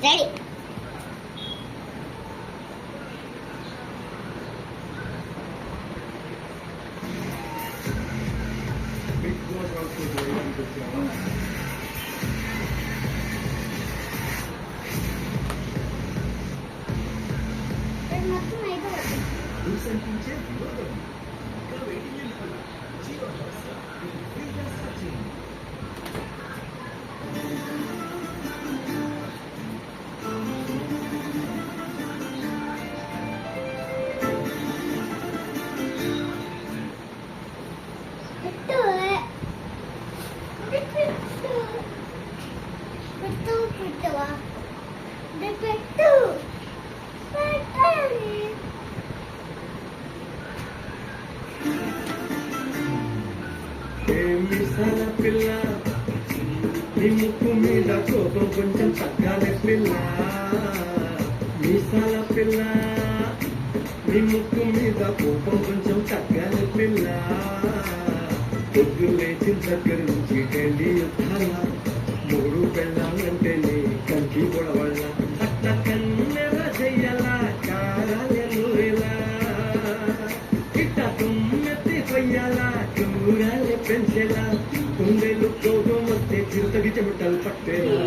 Ready. మిసాల పిల్ల నీ ముక్కు మీద కోపం కొంచెం తగ్గాలి పిల్ల. మిసాల పిల్ల నీ ముక్కు మీద కోపం కొంచెం తగ్గాలి పిల్ల. పొద్దు లేచిన దగ్గర నుంచి ఢిల్లీ యుద్ధాల మూడు పెళ్ళాలంటే నీ కంకి గొడవళ్ళ అట్ట కన్నెర చెయ్యాలా కారాలెను ఇలా ఇట్ట తుమ్మెత్తి కొయ్యాలా కూరాలే పెంచేలా కుందేలు కోపం వస్తే చిరుతగి చెమటలు పట్టేలా.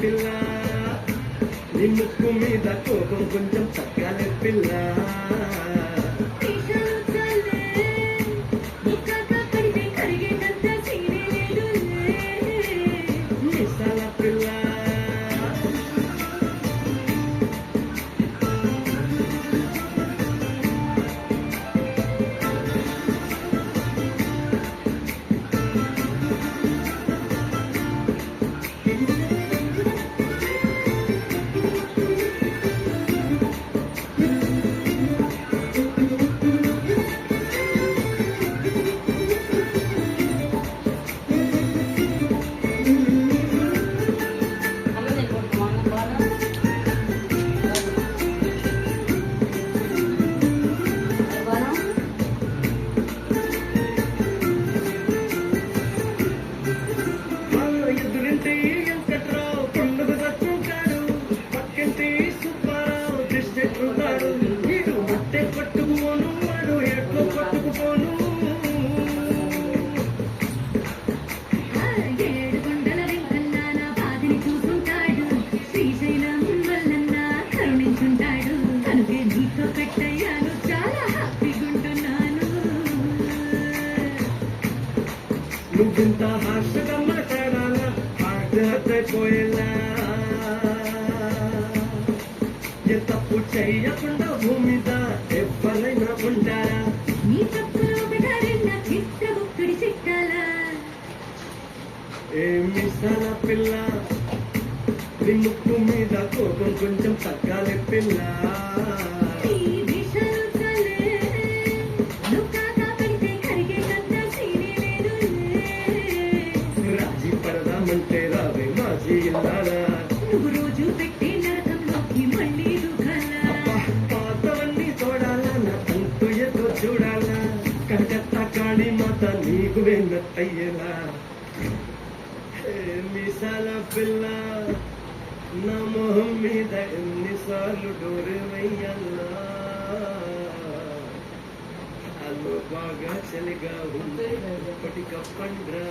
పిల్ల నీ ముక్కు మీద కోపం కొంచెం తగ్గాలి పిల్ల. మిసాల పిల్ల వీడు మట్టే పట్టుకుపోను వాడు ఎట్లో పట్టుకుపోను. ఏడుకొండల వెంకన్నా నా బాధని చూసుంటాడు. శ్రీశైలం వల్లన్నా కరుణించుంటాడు. కనుకే నీతో కట్టయ్యాను చాలా హ్యాపీగుంటున్నాను. నువ్వింత హార్షగా మాట్లాడాలా ఆర్ధపోయేలా తప్పు చెయ్యకుండా భూమి మీద ఎవరైనా ఉంటారా? నీ తప్పులో ఒకటారెన్న చిత్రగుప్తుడి చిట్టాలా. ఏ మిసాల పిల్ల నీ ముక్కు మీద కోపం కొంచెం తగ్గాలి పిల్ల. రాజీ పడదామంటే రావే మాజీ ఇల్లారా. నువ్వు రోజు పెట్టే నరకంలోకి మళ్ళీ పాతవన్నీ చూడాలా నా తంతు ఏదో చూడాలా కలకత్తా కాళీ మాత నీకు వెన్నట్టయ్యేలా. మిసాల పిల్ల నా మొహం మీద ఎన్నిసార్లు డోరు వెయ్యాలా. అల్లు బాగా చలిగా ఉంది ఇప్పటికప్పండ్రా.